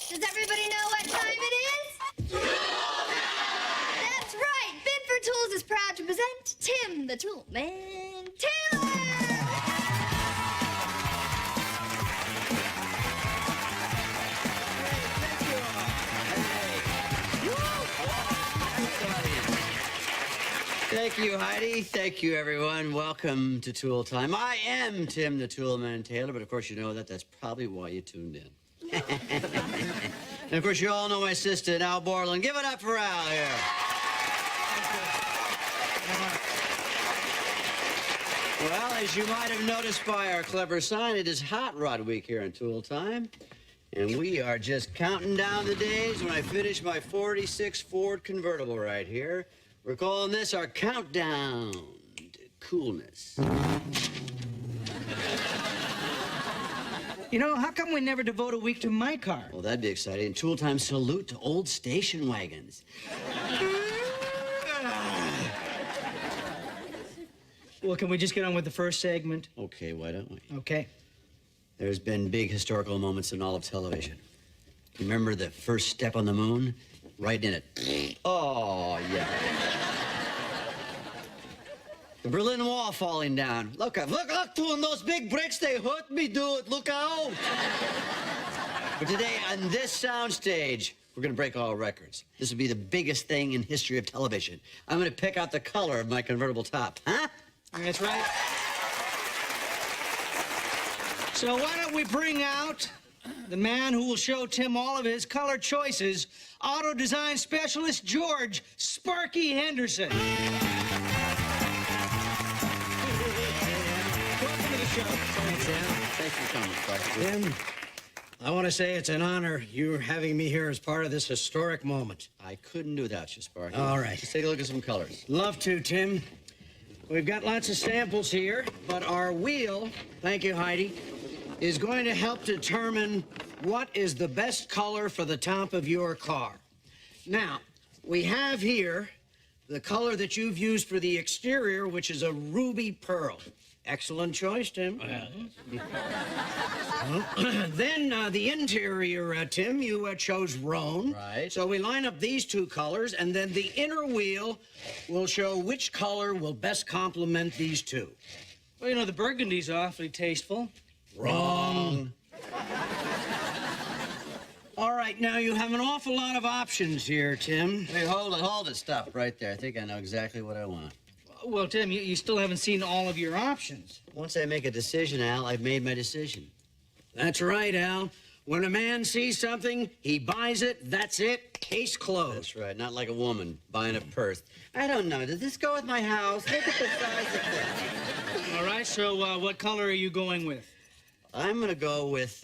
Does everybody know what time it is? That's right. Binford Tools is proud to present Tim the Toolman Taylor. Thank you, Heidi. Thank you, everyone. Welcome to Tool Time. I am Tim the Toolman Taylor, but of course you know that. That's probably why you tuned in. And of course you all know my assistant, Al Borland. Give it up for Al here. Well, as you might have noticed by our clever sign, it is Hot Rod Week here in Tool Time. And we are just counting down the days when I finish my 46 Ford convertible right here. We're calling this our countdown to coolness. You know, how come we never devote a week to my car? Well, that'd be exciting. Tool Time salute to old station wagons. Well, can we just get on with the first segment? Okay, why don't we? Okay. There's been big historical moments in all of television. Remember the first step on the moon? Right in it. Oh, yeah. The Berlin Wall falling down. Look, doing those big bricks, they hurt me, dude. Look out. But today, on this soundstage, we're gonna break all records. This will be the biggest thing in history of television. I'm gonna pick out the color of my convertible top, huh? That's right. So why don't we bring out the man who will show Tim all of his color choices, auto design specialist George Sparky Henderson. Welcome to the show. Thanks, Al. Thanks for coming, Sparky. Tim, I want to say it's an honor you having me here as part of this historic moment. I couldn't do without you, Sparky. All right. Let's take a look at some colors. Love to, Tim. We've got lots of samples here, but our wheel, thank you, Heidi, is going to help determine what is the best color for the top of your car. Now, we have here the color that you've used for the exterior, which is a ruby pearl. Excellent choice, Tim. Then the interior, Tim, you chose roan. Right. So we line up these two colors, and then the inner wheel will show which color will best complement these two. Well, you know, the burgundy's awfully tasteful. Wrong. All right, now you have an awful lot of options here, Tim. Hey, hold it, stop right there. I think I know exactly what I want. Well, Tim, you still haven't seen all of your options. Once I make a decision, Al, I've made my decision. That's right, Al. When a man sees something, he buys it, that's it, case closed. That's right, not like a woman buying a purse. I don't know, does this go with my house? Look at the size of this. All right, so what color are you going with? I'm gonna go with,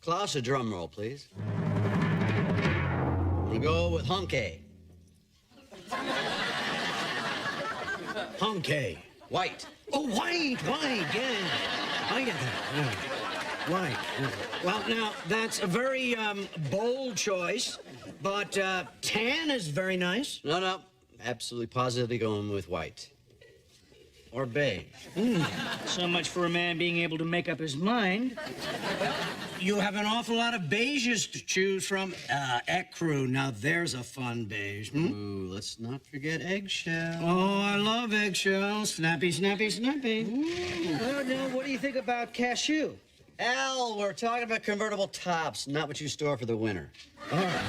Klaus, a drum roll, please. I'm gonna go with Hunke. Hunke. White. Oh, white, yeah. I get that. Yeah. White. Yeah. Well, now, that's a very bold choice, but tan is very nice. No, absolutely positively going with white. Or beige. So much for a man being able to make up his mind. You have an awful lot of beiges to choose from. Ecru, now there's a fun beige. Ooh, let's not forget eggshell. Oh, I love eggshells. Snappy, snappy, snappy. Now, what do you think about cashew? Al, we're talking about convertible tops, not what you store for the winter. All right.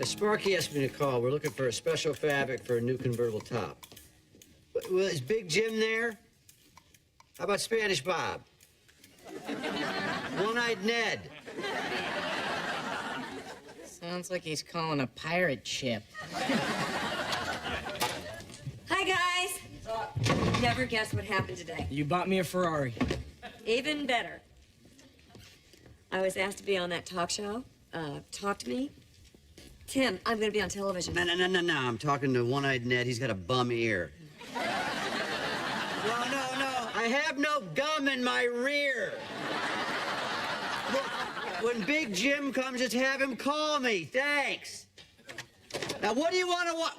Sparky asked me to call. We're looking for a special fabric for a new convertible top. Well, is Big Jim there? How about Spanish Bob? One-Eyed Ned? Sounds like he's calling a pirate ship. Hi, guys. Never guess what happened today. You bought me a Ferrari. Even better. I was asked to be on that talk show. Talk to me. Tim, I'm going to be on television. No. I'm talking to One-Eyed Ned. He's got a bum ear. No. I have no gum in my rear. Look, when Big Jim comes, just have him call me. Thanks. Now, what do you want to watch?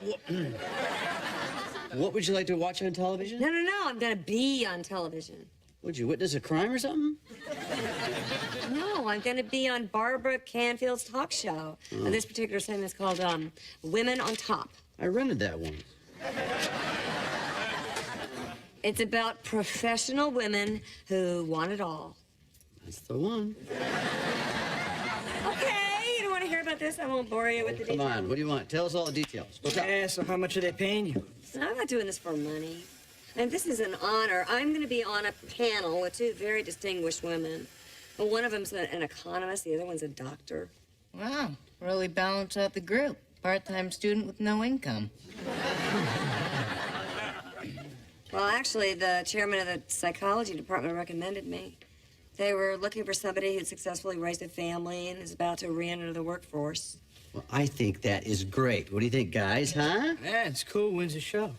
What would you like to watch on television? No. I'm going to be on television. Would you witness a crime or something? No, I'm going to be on Barbara Canfield's talk show. And this particular segment is called Women on Top. I rented that one. It's about professional women who want it all. That's the one. Okay, you don't want to hear about this? I won't bore you with the Come details. on, what do you want? Tell us all the details. What's up? Yeah, so how much are they paying you? I'm not doing this for money. And this is an honor. I'm going to be on a panel with two very distinguished women. Well, one of them's an economist, the other one's a doctor. Wow, really balance out the group. Part-time student with no income. Well, actually, the chairman of the psychology department recommended me. They were looking for somebody who'd successfully raised a family and is about to re-enter the workforce. Well, I think that is great. What do you think, guys, huh? Yeah, it's cool. When's the show?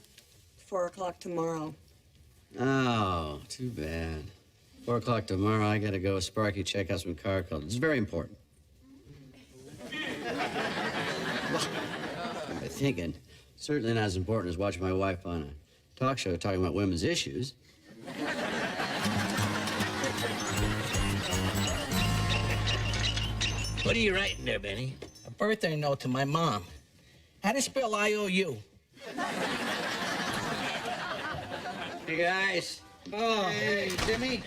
4 o'clock tomorrow. Oh, too bad. 4 o'clock tomorrow, I gotta go with Sparky, check out some car colors. It's very important. Well, I'm thinking, certainly not as important as watching my wife on a talk show talking about women's issues. What are you writing there, Benny? A birthday note to my mom. How to spell IOU? Hey, guys. Oh, hey, Timmy.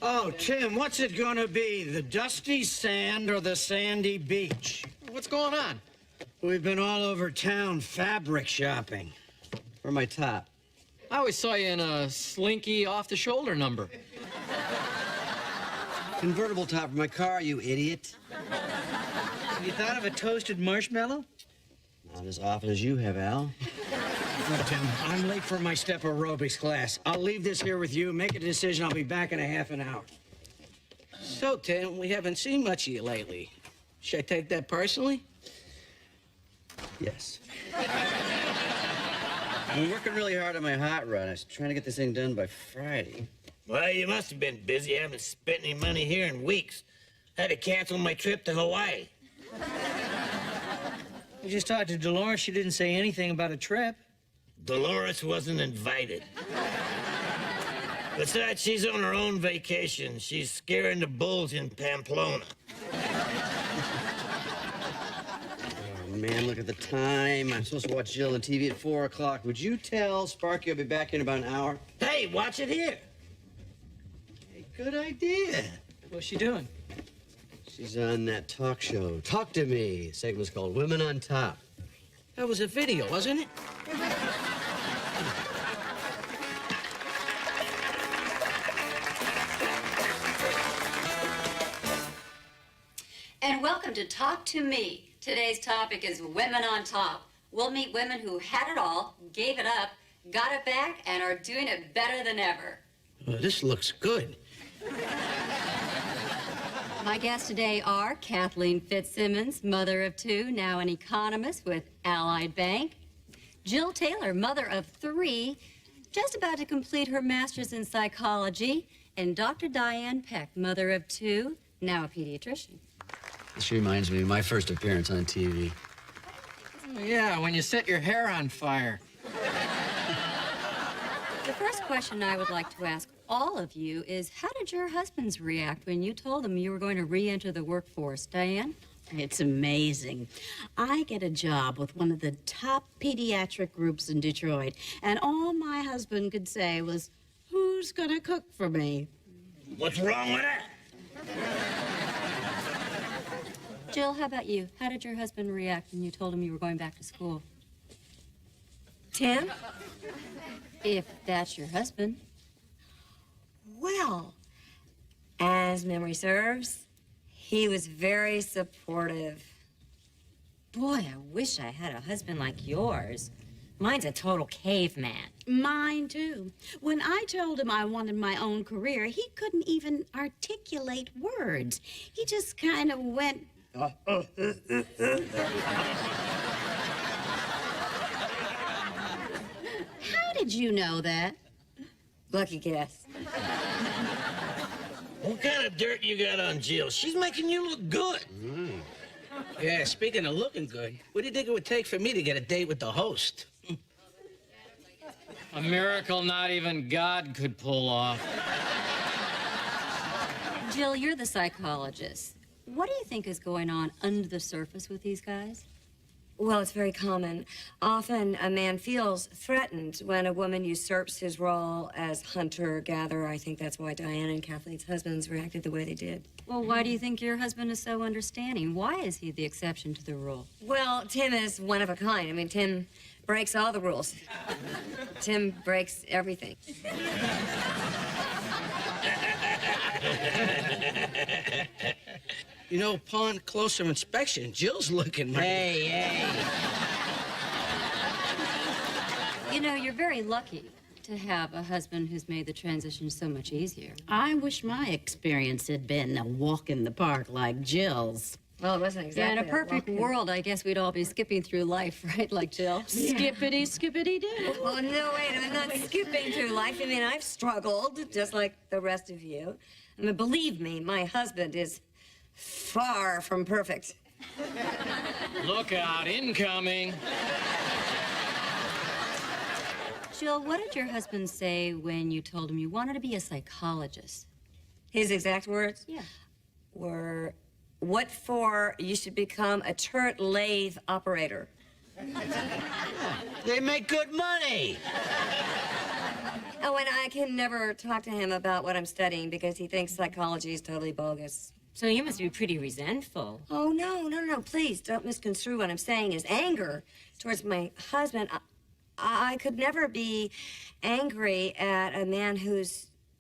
Oh, Tim, what's it gonna be? The dusty sand or the sandy beach? What's going on? We've been all over town fabric shopping. For my top. I always saw you in a slinky off-the-shoulder number. Convertible top for my car, you idiot. Have you thought of a toasted marshmallow? Not as often as you have, Al. Look, Tim, I'm late for my step aerobics class. I'll leave this here with you. Make a decision. I'll be back in a half an hour. So, Tim, we haven't seen much of you lately. Should I take that personally? Yes. I'm working really hard on my hot rod. I was trying to get this thing done by Friday. Well, you must have been busy. I haven't spent any money here in weeks. Had to cancel my trip to Hawaii. I just talked to Dolores. She didn't say anything about a trip. Dolores wasn't invited. Besides, she's on her own vacation. She's scaring the bulls in Pamplona. Oh, man, look at the time. I'm supposed to watch Jill on TV at 4 o'clock. Would you tell Sparky I'll be back in about an hour? Hey, watch it here. Hey, good idea. What's she doing? She's on that talk show. Talk to Me. The segment's called Women on Top. That was a video, wasn't it? And welcome to Talk to Me. Today's topic is Women on Top. We'll meet women who had it all, gave it up, got it back, and are doing it better than ever. Well, this looks good. My guests today are Kathleen Fitzsimmons, mother of two, now an economist with Allied Bank. Jill Taylor, mother of three, just about to complete her master's in psychology. And Dr. Diane Peck, mother of two, now a pediatrician. This reminds me of my first appearance on TV. Oh, yeah, when you set your hair on fire. The first question I would like to ask all of you is, how did your husbands react when you told them you were going to re-enter the workforce? Diane? It's amazing. I get a job with one of the top pediatric groups in Detroit, and all my husband could say was, "Who's gonna cook for me?" What's wrong with that? Jill, how about you? How did your husband react when you told him you were going back to school? Tim? If that's your husband. Well, as memory serves, he was very supportive. Boy, I wish I had a husband like yours. Mine's a total caveman. Mine, too. When I told him I wanted my own career, he couldn't even articulate words. He just kind of went... How did you know that? Lucky guess. What kind of dirt you got on Jill? She's making you look good. Yeah, speaking of looking good, what do you think it would take for me to get a date with the host? A miracle not even God could pull off. Jill, you're the psychologist. What do you think is going on under the surface with these guys? Well, it's very common. Often a man feels threatened when a woman usurps his role as hunter-gatherer. I think that's why Diana and Kathleen's husbands reacted the way they did. Well, why do you think your husband is so understanding? Why is he the exception to the rule? Well, Tim is one of a kind. I mean, Tim breaks all the rules. Tim breaks everything. You know, upon closer inspection, Jill's looking... Hey. You know, you're very lucky to have a husband who's made the transition so much easier. I wish my experience had been a walk in the park like Jill's. Well, it wasn't exactly. Yeah, in a perfect world, I guess we'd all be skipping through life, right? Like Jill. Skippity, skippity do. Oh, no, wait, I'm not skipping through life. I mean, I've struggled, just like the rest of you. I mean, believe me, my husband is far from perfect. Look out, incoming. Jill, what did your husband say when you told him you wanted to be a psychologist? His exact words? Yeah. Were, what for you should become a turret lathe operator. They make good money. Oh, and I can never talk to him about what I'm studying because he thinks psychology is totally bogus. So you must be pretty resentful. Oh, no, please don't misconstrue what I'm saying as anger towards my husband. I could never be angry at a man who's